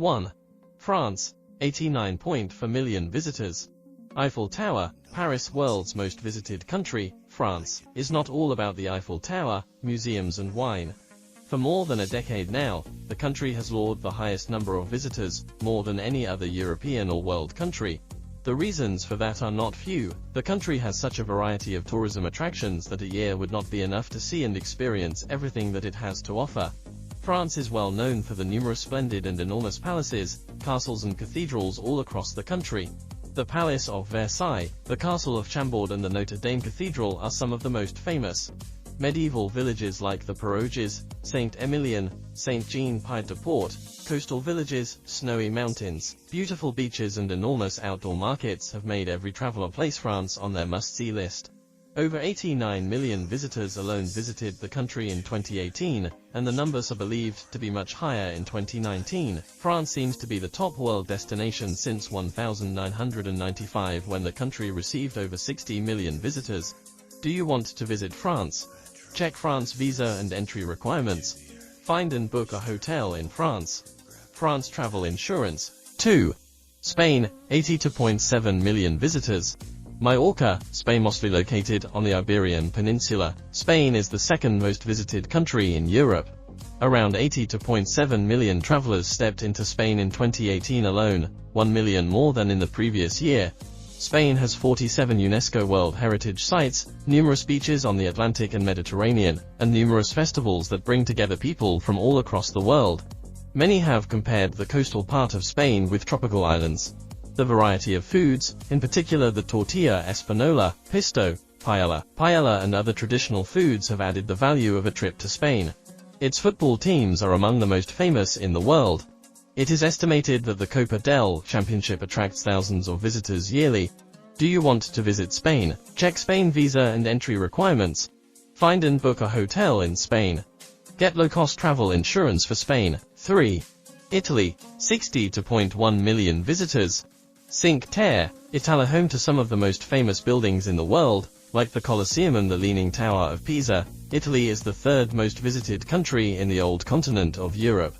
1. France, 89 per million visitors. Eiffel Tower, Paris. World's most visited country, France, is not all about the Eiffel Tower, museums and wine. For more than a decade now, the country has lured the highest number of visitors, more than any other European or world country. The reasons for that are not few. The country has such a variety of tourism attractions that a year would not be enough to see and experience everything that it has to offer. France is well known for the numerous splendid and enormous palaces, castles and cathedrals all across the country. The Palace of Versailles, the Castle of Chambord and the Notre Dame Cathedral are some of the most famous. Medieval villages like the Péroges, Saint-Emilion, Saint-Jean-Pied-de-Port, coastal villages, snowy mountains, beautiful beaches and enormous outdoor markets have made every traveler place France on their must-see list. Over 89 million visitors alone visited the country in 2018, and the numbers are believed to be much higher in 2019. France seems to be the top world destination since 1995, when the country received over 60 million visitors. Do you want to visit France? Check France visa and entry requirements. Find and book a hotel in France. France travel insurance. 2. Spain, 82.7 million visitors. Mallorca, Spain. Mostly located on the Iberian Peninsula, Spain is the second most visited country in Europe. Around 82.7 million travelers stepped into Spain in 2018 alone, 1 million more than in the previous year. Spain has 47 UNESCO World Heritage Sites, numerous beaches on the Atlantic and Mediterranean, and numerous festivals that bring together people from all across the world. Many have compared the coastal part of Spain with tropical islands. The variety of foods, in particular the tortilla española, pisto, paella and other traditional foods have added the value of a trip to Spain. Its football teams are among the most famous in the world. It is estimated that the Copa del Championship attracts thousands of visitors yearly. Do you want to visit Spain? Check Spain visa and entry requirements. Find and book a hotel in Spain. Get low-cost travel insurance for Spain. 3. Italy, 60.1 million visitors. Cinque Terre, Italy, home to some of the most famous buildings in the world, like the Colosseum and the Leaning Tower of Pisa. Italy is the third most visited country in the old continent of Europe.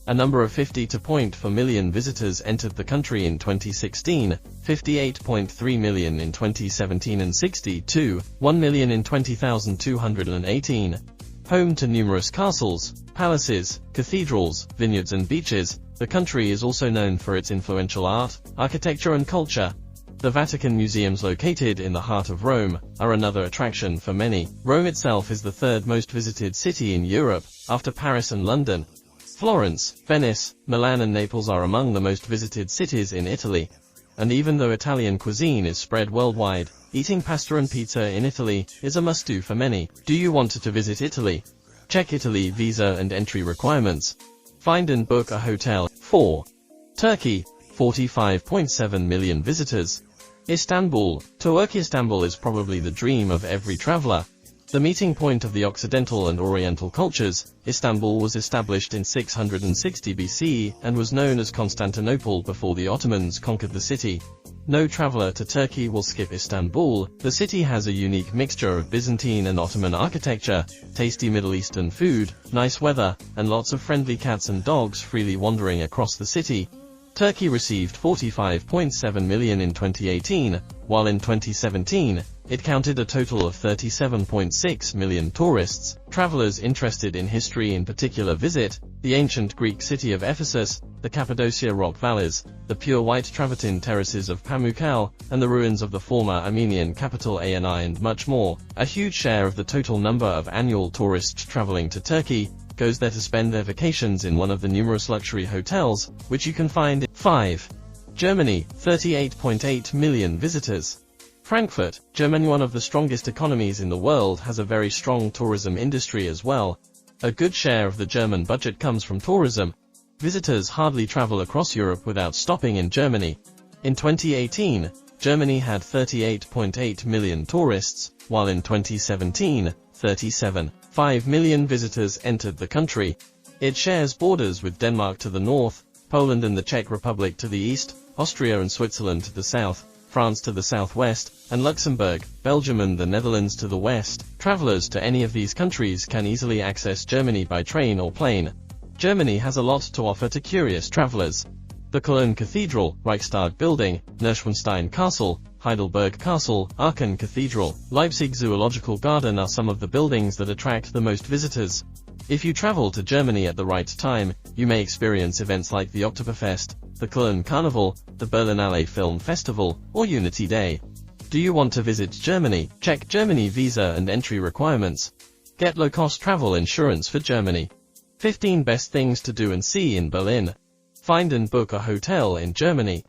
A number of 50.4 million visitors entered the country in 2016, 58.3 million in 2017 and 62.1 million in 2018. Home to numerous castles, palaces, cathedrals, vineyards and beaches, the country is also known for its influential art, architecture and culture. The Vatican museums located in the heart of Rome are another attraction for many. Rome itself is the third most visited city in Europe, after Paris and London. Florence, Venice, Milan and Naples are among the most visited cities in Italy. And even though Italian cuisine is spread worldwide, eating pasta and pizza in Italy is a must-do for many. Do you want to visit Italy? Check Italy visa and entry requirements. Find and book a hotel. 4. Turkey, 45.7 million visitors. Istanbul, Turkey. Istanbul is probably the dream of every traveler. The meeting point of the Occidental and Oriental cultures, Istanbul was established in 660 BC and was known as Constantinople before the Ottomans conquered the city. No traveler to Turkey will skip Istanbul. The city has a unique mixture of Byzantine and Ottoman architecture, tasty Middle Eastern food, nice weather, and lots of friendly cats and dogs freely wandering across the city. Turkey received 45.7 million in 2018, while in 2017, it counted a total of 37.6 million tourists. Travelers interested in history in particular visit the ancient Greek city of Ephesus, the Cappadocia rock valleys, the pure white travertine terraces of Pamukkale, and the ruins of the former Armenian capital Ani and much more. A huge share of the total number of annual tourists traveling to Turkey goes there to spend their vacations in one of the numerous luxury hotels, which you can find in 5. Germany, 38.8 million visitors. Frankfurt, Germany, one of the strongest economies in the world, has a very strong tourism industry as well. A good share of the German budget comes from tourism. Visitors hardly travel across Europe without stopping in Germany. In 2018, Germany had 38.8 million tourists, while in 2017, 37.5 million visitors entered the country. It shares borders with Denmark to the north, Poland and the Czech Republic to the east, Austria and Switzerland to the south, France to the southwest, and Luxembourg, Belgium and the Netherlands to the west. Travelers to any of these countries can easily access Germany by train or plane. Germany has a lot to offer to curious travelers. The Cologne Cathedral, Reichstag Building, Neuschwanstein Castle, Heidelberg Castle, Aachen Cathedral, Leipzig Zoological Garden are some of the buildings that attract the most visitors. If you travel to Germany at the right time, you may experience events like the Oktoberfest, the Cologne Carnival, the Berlinale Film Festival, or Unity Day. Do you want to visit Germany? Check Germany visa and entry requirements. Get low-cost travel insurance for Germany. 15 best things to do and see in Berlin. Find and book a hotel in Germany.